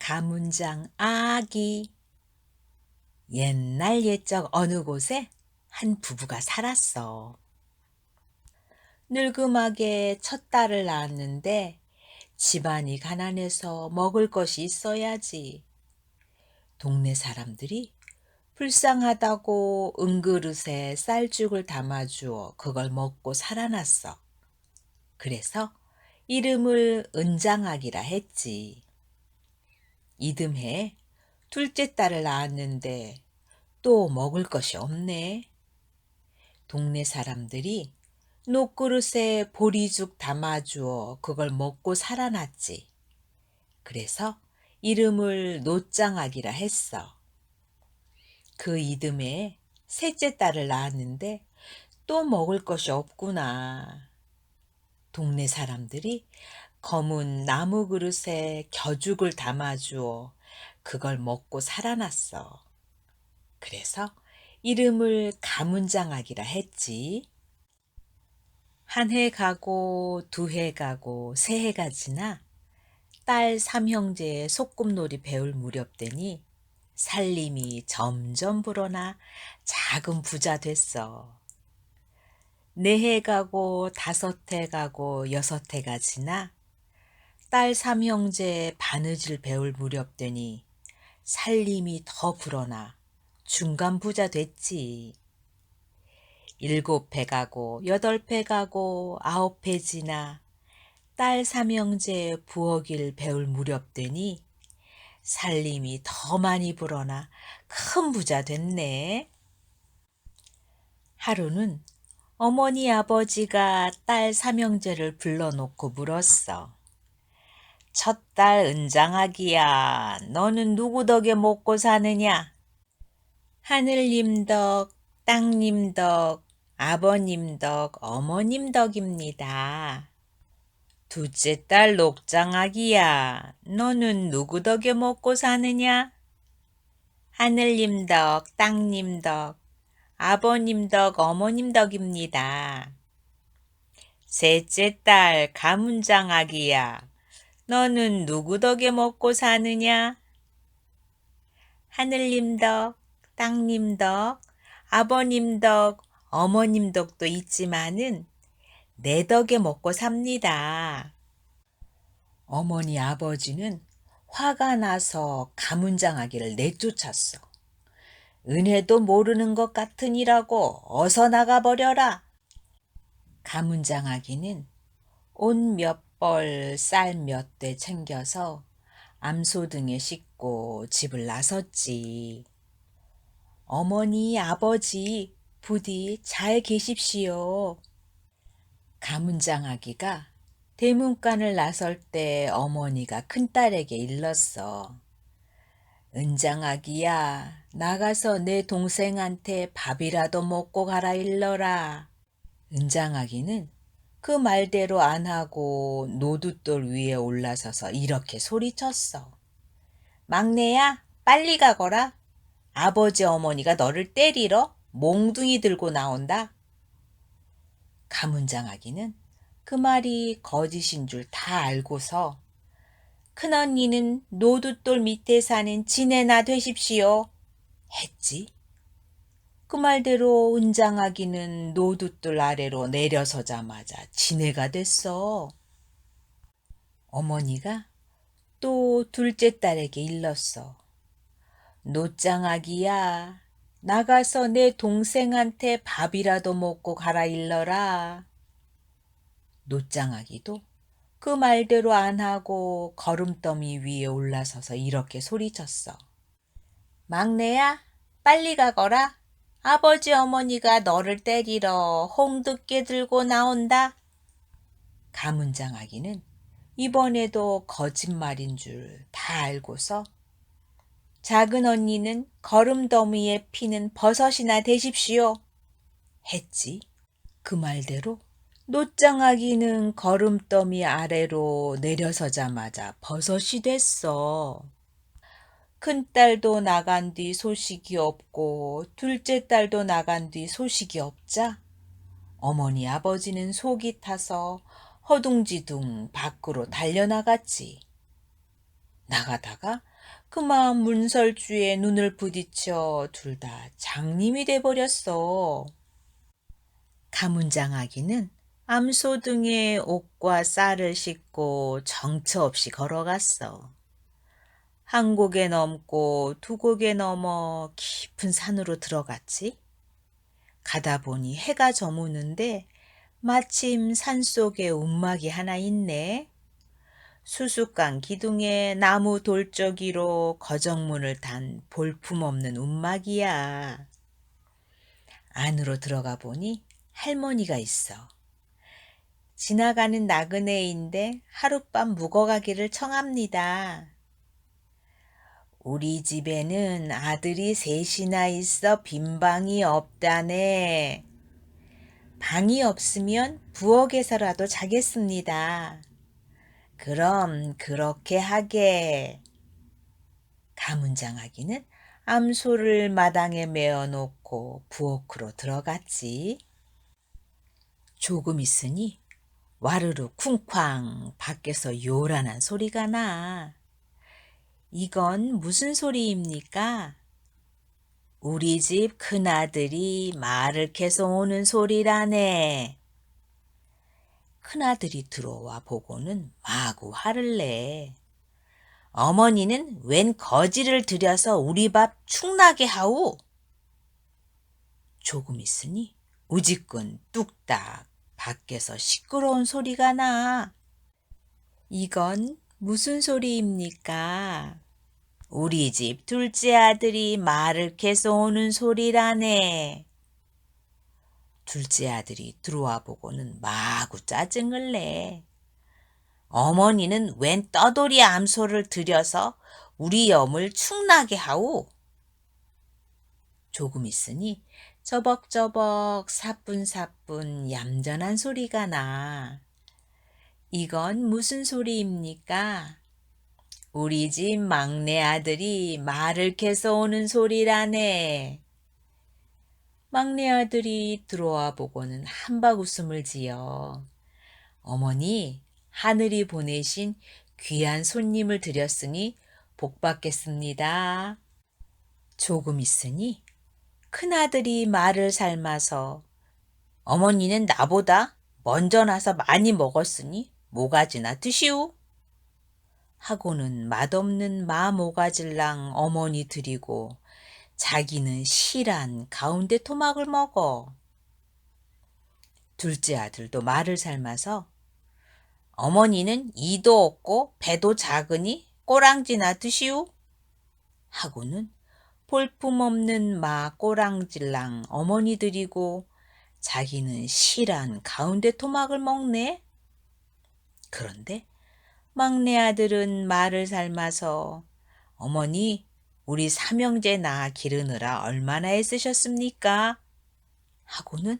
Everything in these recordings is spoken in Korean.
가문장 아기. 옛날 옛적 어느 곳에 한 부부가 살았어. 늙음하게 첫 딸을 낳았는데 집안이 가난해서 먹을 것이 있어야지. 동네 사람들이 불쌍하다고 은그릇에 쌀죽을 담아주어 그걸 먹고 살아났어. 그래서 이름을 은장아기라 했지. 이듬해 둘째 딸을 낳았는데 또 먹을 것이 없네. 동네 사람들이 녹그릇에 보리죽 담아주어 그걸 먹고 살아났지. 그래서 이름을 노짱아기라 했어. 그 이듬해 셋째 딸을 낳았는데 또 먹을 것이 없구나. 동네 사람들이 검은 나무 그릇에 겨죽을 담아주어 그걸 먹고 살아났어. 그래서 이름을 가문장아기라 했지. 한 해 가고 두 해 가고 세 해가 지나 딸 삼형제의 소꿉놀이 배울 무렵 되니 살림이 점점 불어나 작은 부자 됐어. 네 해 가고 다섯 해 가고 여섯 해가 지나 딸 삼형제의 바느질 배울 무렵 되니 살림이 더 불어나 중간 부자 됐지. 일곱 해 가고 여덟 해 가고 아홉 해 지나 딸 삼형제 부엌일 배울 무렵 되니 살림이 더 많이 불어나 큰 부자 됐네. 하루는 어머니 아버지가 딸 삼형제를 불러놓고 물었어. 첫딸 은장아기야, 너는 누구 덕에 먹고 사느냐? 하늘님 덕, 땅님 덕, 아버님 덕, 어머님 덕입니다. 둘째 딸 녹장아기야, 너는 누구 덕에 먹고 사느냐? 하늘님 덕, 땅님 덕, 아버님 덕, 어머님 덕입니다. 셋째 딸 가문장아기야, 너는 누구 덕에 먹고 사느냐? 하늘님 덕, 땅님 덕, 아버님 덕, 어머님 덕도 있지만은 내 덕에 먹고 삽니다. 어머니 아버지는 화가 나서 가문장아기를 내쫓았어. 은혜도 모르는 것 같으니라고 어서 나가버려라. 가문장아기는 옷 몇 벌, 쌀 몇 대 챙겨서 암소등에 싣고 집을 나섰지. 어머니, 아버지, 부디 잘 계십시오. 가문장아기가 대문간을 나설 때 어머니가 큰딸에게 일렀어. 은장아기야, 나가서 내 동생한테 밥이라도 먹고 가라 일러라. 은장아기는 그 말대로 안 하고 노둣돌 위에 올라서서 이렇게 소리쳤어. 막내야, 빨리 가거라. 아버지 어머니가 너를 때리러 몽둥이 들고 나온다. 가문장아기는 그 말이 거짓인 줄 다 알고서 큰언니는 노둣돌 밑에 사는 지네나 되십시오 했지. 그 말대로 은장아기는 노둣돌 아래로 내려서자마자 지네가 됐어. 어머니가 또 둘째 딸에게 일렀어. 노짱아기야, 나가서 내 동생한테 밥이라도 먹고 가라 일러라. 노짱아기도 그 말대로 안 하고 거름더미 위에 올라서서 이렇게 소리쳤어. 막내야, 빨리 가거라. 아버지 어머니가 너를 때리러 홍두깨 들고 나온다. 가문장아기는 이번에도 거짓말인 줄 다 알고서 작은 언니는 거름더미에 피는 버섯이나 되십시오 했지. 그 말대로 노짱아기는 거름더미 아래로 내려서자마자 버섯이 됐어. 큰딸도 나간 뒤 소식이 없고 둘째 딸도 나간 뒤 소식이 없자 어머니 아버지는 속이 타서 허둥지둥 밖으로 달려나갔지. 나가다가 그만 문설주에 눈을 부딪혀 둘 다 장님이 돼버렸어. 가문장아기는 암소 등에 옷과 쌀을 싣고 정처 없이 걸어갔어. 한 곡에 넘고 두 곡에 넘어 깊은 산으로 들어갔지. 가다 보니 해가 저무는데 마침 산속에 움막이 하나 있네. 수수깡 기둥에 나무 돌적이로 거정문을 단 볼품없는 움막이야. 안으로 들어가 보니 할머니가 있어. 지나가는 나그네인데 하룻밤 묵어가기를 청합니다. 우리 집에는 아들이 셋이나 있어 빈 방이 없다네. 방이 없으면 부엌에서라도 자겠습니다. 그럼 그렇게 하게. 가문장아기는 암소를 마당에 메어 놓고 부엌으로 들어갔지. 조금 있으니 와르르 쿵쾅 밖에서 요란한 소리가 나. 이건 무슨 소리입니까? 우리 집 큰아들이 말을 캐서 오는 소리라네. 큰아들이 들어와 보고는 마구 화를 내. 어머니는 웬 거지를 들여서 우리 밥 축나게 하오? 조금 있으니 우지꾼 뚝딱 밖에서 시끄러운 소리가 나. 이건 무슨 소리입니까? 우리 집 둘째 아들이 말을 캐서 오는 소리라네. 둘째 아들이 들어와 보고는 마구 짜증을 내. 어머니는 웬 떠돌이 암소를 들여서 우리 염을 축나게 하오? 조금 있으니 저벅저벅 사뿐사뿐 얌전한 소리가 나. 이건 무슨 소리입니까? 우리 집 막내 아들이 말을 캐서 오는 소리라네. 막내 아들이 들어와 보고는 한박 웃음을 지어. 어머니, 하늘이 보내신 귀한 손님을 드렸으니 복 받겠습니다. 조금 있으니 큰아들이 말을 삶아서 어머니는 나보다 먼저 나서 많이 먹었으니 모가지나 드시오. 하고는 맛없는 마모가질랑 어머니 드리고 자기는 실한 가운데 토막을 먹어. 둘째 아들도 말을 삶아서 어머니는 이도 없고 배도 작으니 꼬랑지나 드시오. 하고는 볼품없는 마 꼬랑질랑 어머니 드리고 자기는 실한 가운데 토막을 먹네. 그런데 막내 아들은 말을 삶아서 어머니 우리 삼형제 나 기르느라 얼마나 애쓰셨습니까? 하고는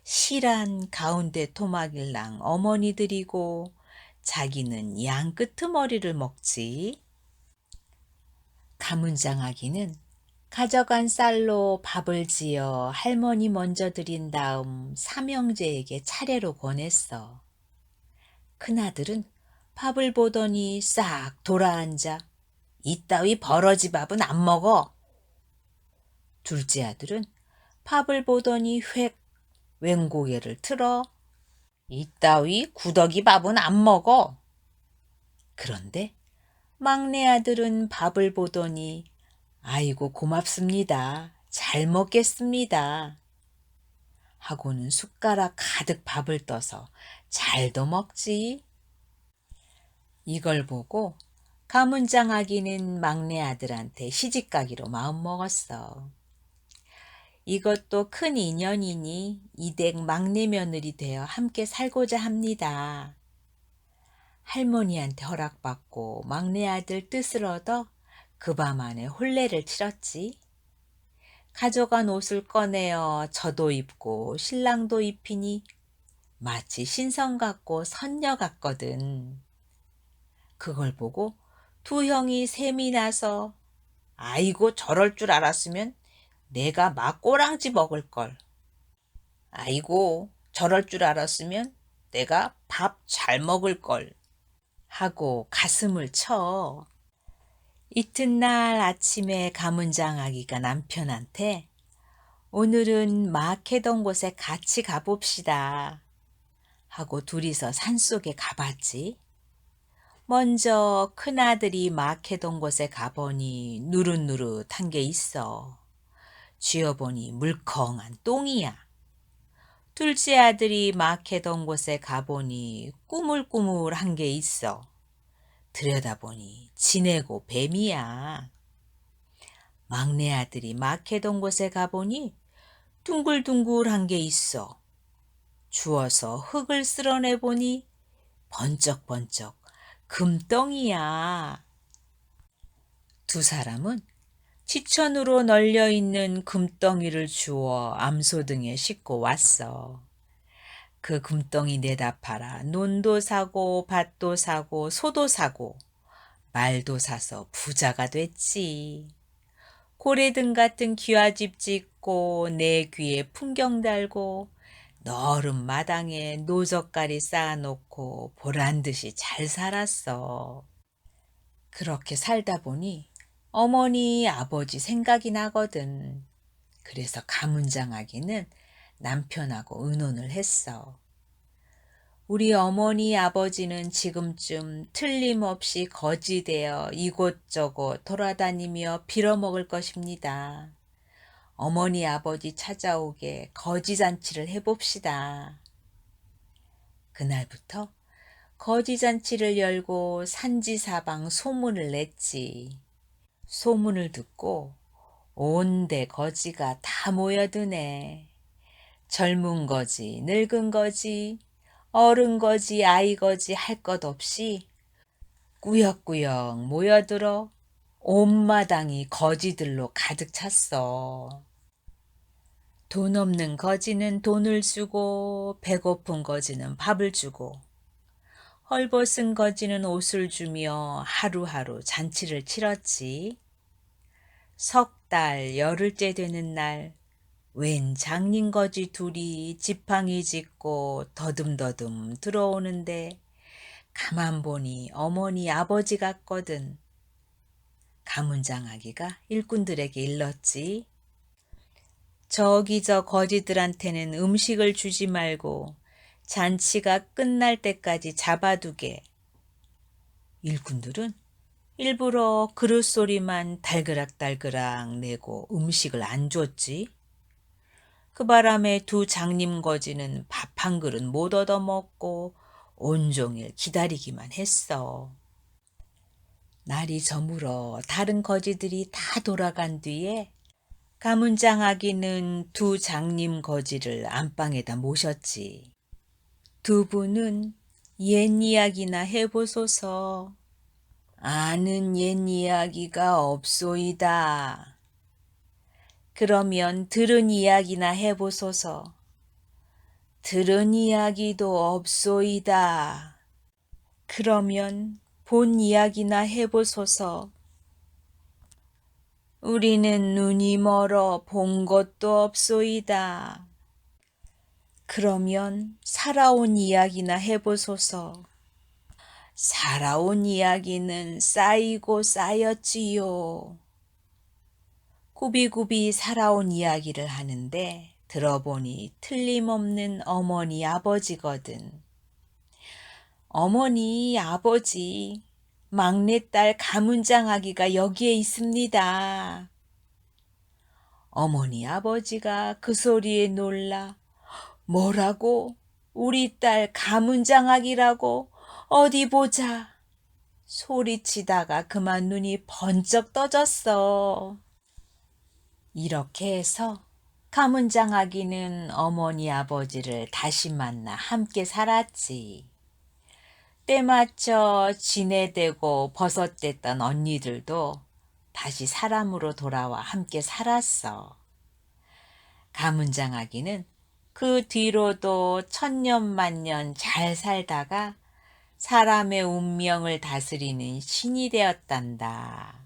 실한 가운데 토막일랑 어머니 드리고 자기는 양 끄트머리를 먹지. 가문장아기는 가져간 쌀로 밥을 지어 할머니 먼저 드린 다음 삼형제에게 차례로 권했어. 큰아들은 밥을 보더니 싹 돌아앉아 이따위 버러지 밥은 안 먹어. 둘째 아들은 밥을 보더니 획 왼고개를 틀어 이따위 구더기 밥은 안 먹어. 그런데 막내 아들은 밥을 보더니 아이고 고맙습니다. 잘 먹겠습니다. 하고는 숟가락 가득 밥을 떠서 잘도 먹지. 이걸 보고 가문장아기는 막내 아들한테 시집가기로 마음먹었어. 이것도 큰 인연이니 이댁 막내 며느리 되어 함께 살고자 합니다. 할머니한테 허락받고 막내 아들 뜻을 얻어 그 밤 안에 혼례를 치렀지. 가져간 옷을 꺼내어 저도 입고 신랑도 입히니 마치 신성 같고 선녀 같거든. 그걸 보고 두 형이 셈이 나서 아이고 저럴 줄 알았으면 내가 막 꼬랑지 먹을 걸. 아이고 저럴 줄 알았으면 내가 밥 잘 먹을 걸. 하고 가슴을 쳐. 이튿날 아침에 가문장 아기가 남편한테 오늘은 마케던 곳에 같이 가봅시다 하고 둘이서 산속에 가봤지. 먼저 큰아들이 마케던 곳에 가보니 누릇누릇한 게 있어. 쥐어보니 물컹한 똥이야. 둘째 아들이 마케던 곳에 가보니 꾸물꾸물한 게 있어. 들여다보니 지네고 뱀이야. 막내 아들이 마케던 곳에 가보니 둥글둥글한 게 있어. 주워서 흙을 쓸어내보니 번쩍번쩍 금덩이야. 두 사람은 지천으로 널려있는 금덩이를 주워 암소등에 싣고 왔어. 그 금덩이 내다 팔아 논도 사고 밭도 사고 소도 사고 말도 사서 부자가 됐지. 고래등 같은 귀화집 짓고 내 귀에 풍경 달고 너른 마당에 노젓가리 쌓아놓고 보란듯이 잘 살았어. 그렇게 살다 보니 어머니 아버지 생각이 나거든. 그래서 가문장하기는 남편하고 의논을 했어. 우리 어머니 아버지는 지금쯤 틀림없이 거지되어 이곳저곳 돌아다니며 빌어먹을 것입니다. 어머니 아버지 찾아오게 거지잔치를 해봅시다. 그날부터 거지잔치를 열고 산지사방 소문을 냈지. 소문을 듣고 온데 거지가 다 모여드네. 젊은 거지, 늙은 거지, 어른 거지, 아이 거지 할 것 없이 꾸역꾸역 모여들어 온 마당이 거지들로 가득 찼어. 돈 없는 거지는 돈을 주고 배고픈 거지는 밥을 주고 헐벗은 거지는 옷을 주며 하루하루 잔치를 치렀지. 석 달 열흘째 되는 날 웬 장린 거지 둘이 지팡이 짚고 더듬더듬 들어오는데 가만 보니 어머니 아버지 같거든. 가문장아기가 일꾼들에게 일렀지. 저기 저 거지들한테는 음식을 주지 말고 잔치가 끝날 때까지 잡아두게. 일꾼들은 일부러 그릇 소리만 달그락달그락 내고 음식을 안 줬지. 그 바람에 두 장님 거지는 밥 한 그릇 못 얻어먹고 온종일 기다리기만 했어. 날이 저물어 다른 거지들이 다 돌아간 뒤에 가문장 아기는 두 장님 거지를 안방에다 모셨지. 두 분은 옛 이야기나 해보소서. 아는 옛 이야기가 없소이다. 그러면 들은 이야기나 해보소서. 들은 이야기도 없소이다. 그러면 본 이야기나 해보소서. 우리는 눈이 멀어 본 것도 없소이다. 그러면 살아온 이야기나 해보소서. 살아온 이야기는 쌓이고 쌓였지요. 굽이굽이 살아온 이야기를 하는데 들어보니 틀림없는 어머니 아버지거든. 어머니 아버지, 막내딸 가문장 아기가 여기에 있습니다. 어머니 아버지가 그 소리에 놀라 뭐라고? 우리 딸 가문장 아기라고? 어디 보자. 소리치다가 그만 눈이 번쩍 떠졌어. 이렇게 해서 가문장 아기는 어머니 아버지를 다시 만나 함께 살았지. 때맞춰 지내대고 버섯댔던 언니들도 다시 사람으로 돌아와 함께 살았어. 가문장 아기는 그 뒤로도 천년만년 잘 살다가 사람의 운명을 다스리는 신이 되었단다.